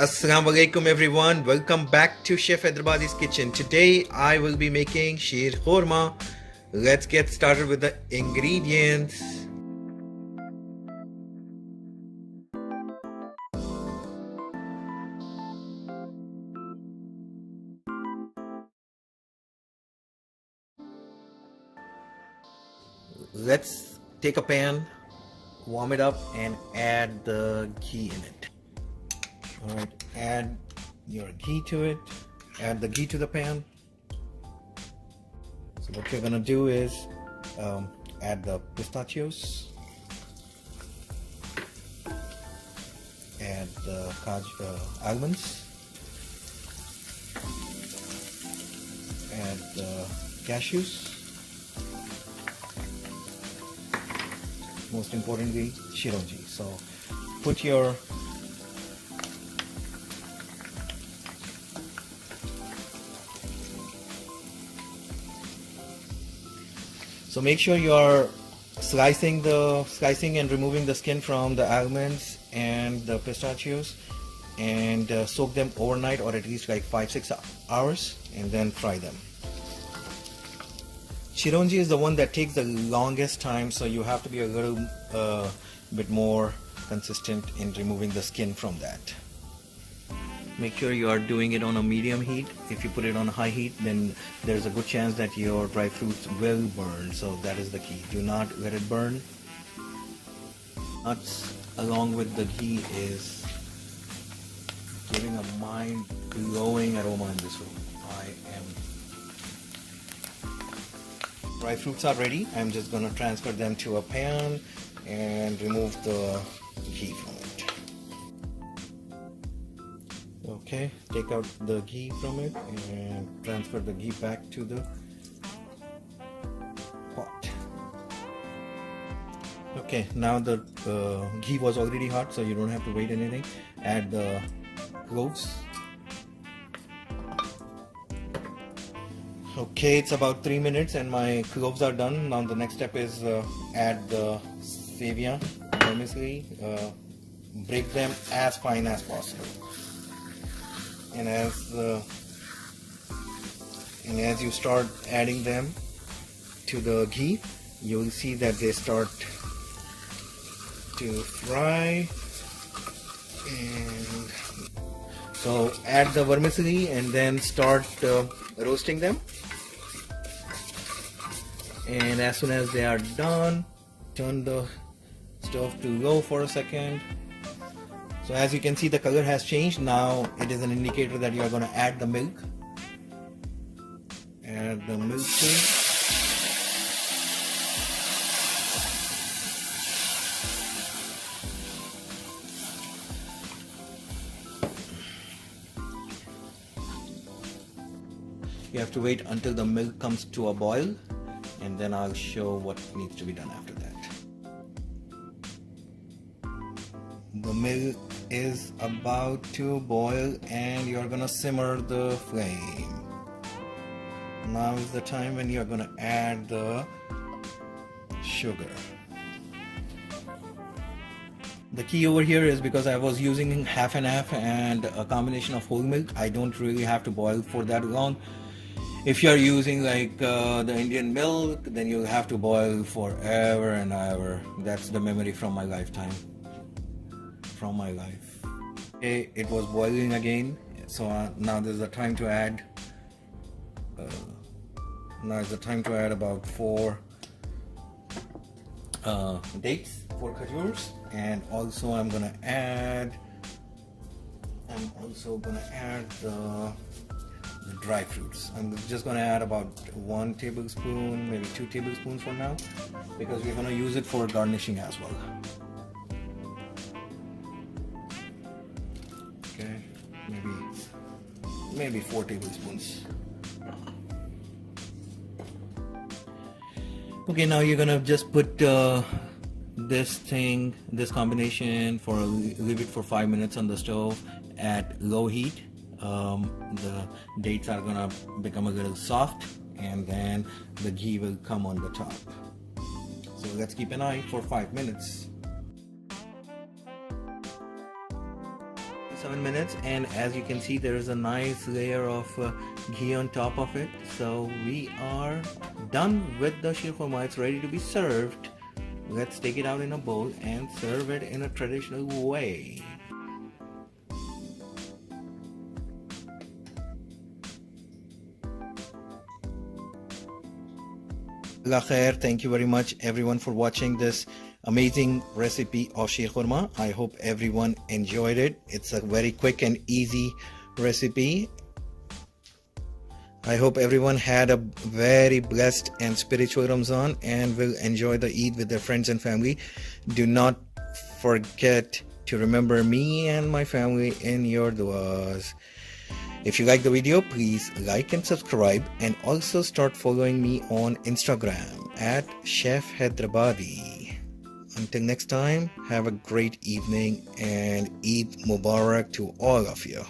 Assalamu alaikum everyone. Welcome back to Chef Hyderabadi's kitchen. Today I will be making Sheer Khurma. Let's get started with the ingredients. Let's take a pan, warm it up and add the ghee in it. Alright, add your ghee to it. Add the ghee to the pan. So what you're gonna do is add the pistachios, add the almonds, add the cashews, most importantly shironji. So put your So make sure you are slicing and removing the skin from the almonds and the pistachios, and soak them overnight or at least like 5-6 hours, and then fry them. Chironji is the one that takes the longest time, so you have to be a little bit more consistent in removing the skin from that. Make sure you are doing it on a medium heat. If you put it on a high heat, then there's a good chance that your dry fruits will burn. So that is the key. Do not let it burn. Nuts along with the ghee is giving a mind-blowing aroma in this room. Dry fruits are ready. I'm just going to transfer them to a pan and remove the ghee from it. Okay, take out the ghee from it and transfer the ghee back to the pot. Okay, now the ghee was already hot, so you don't have to wait anything. Add the cloves. Okay, it's about 3 minutes and my cloves are done. Now the next step is add the stevia, vermicelli, break them as fine as possible. And as you start adding them to the ghee, you will see that they start to fry. And so add the vermicelli and then start roasting them. And as soon as they are done, turn the stove to low for a second. So as you can see, the color has changed. Now it is an indicator that you are going to add the milk. Add the milk too. You have to wait until the milk comes to a boil, and then I'll show what needs to be done after that. The milk is about to boil and you're gonna simmer the flame. Now is the time when you're gonna add the sugar. The key over here is because I was using half and half and a combination of whole milk, I don't really have to boil for that long. If you're using like the Indian milk, then you'll have to boil forever and ever. That's the memory from my lifetime. From my life. Okay, it was boiling again, so now there's the time to add about 4 dates, 4 khajurs, and also I'm gonna add the dry fruits. I'm just gonna add about 1 tablespoon, maybe 2 tablespoons for now, because we're gonna use it for garnishing as well. Okay, maybe 4 tablespoons. Okay, now you're gonna just put this combination leave it for 5 minutes on the stove at low heat. The dates are gonna become a little soft, and then the ghee will come on the top. So let's keep an eye for 5 minutes. 7 minutes, and as you can see, there is a nice layer of ghee on top of it. So we are done with the Sheer Khurma. It's ready to be served. Let's take it out in a bowl and serve it in a traditional way. Thank you very much everyone for watching this amazing recipe of Sheer Khurma. I hope everyone enjoyed it. It's a very quick and easy recipe. I hope everyone had a very blessed and spiritual Ramadan and will enjoy the Eid with their friends and family. Do not forget to remember me and my family in your duas. If you like the video, please like and subscribe, and also start following me on Instagram at Chef Hyderabadi. Until next time, have a great evening and Eid Mubarak to all of you.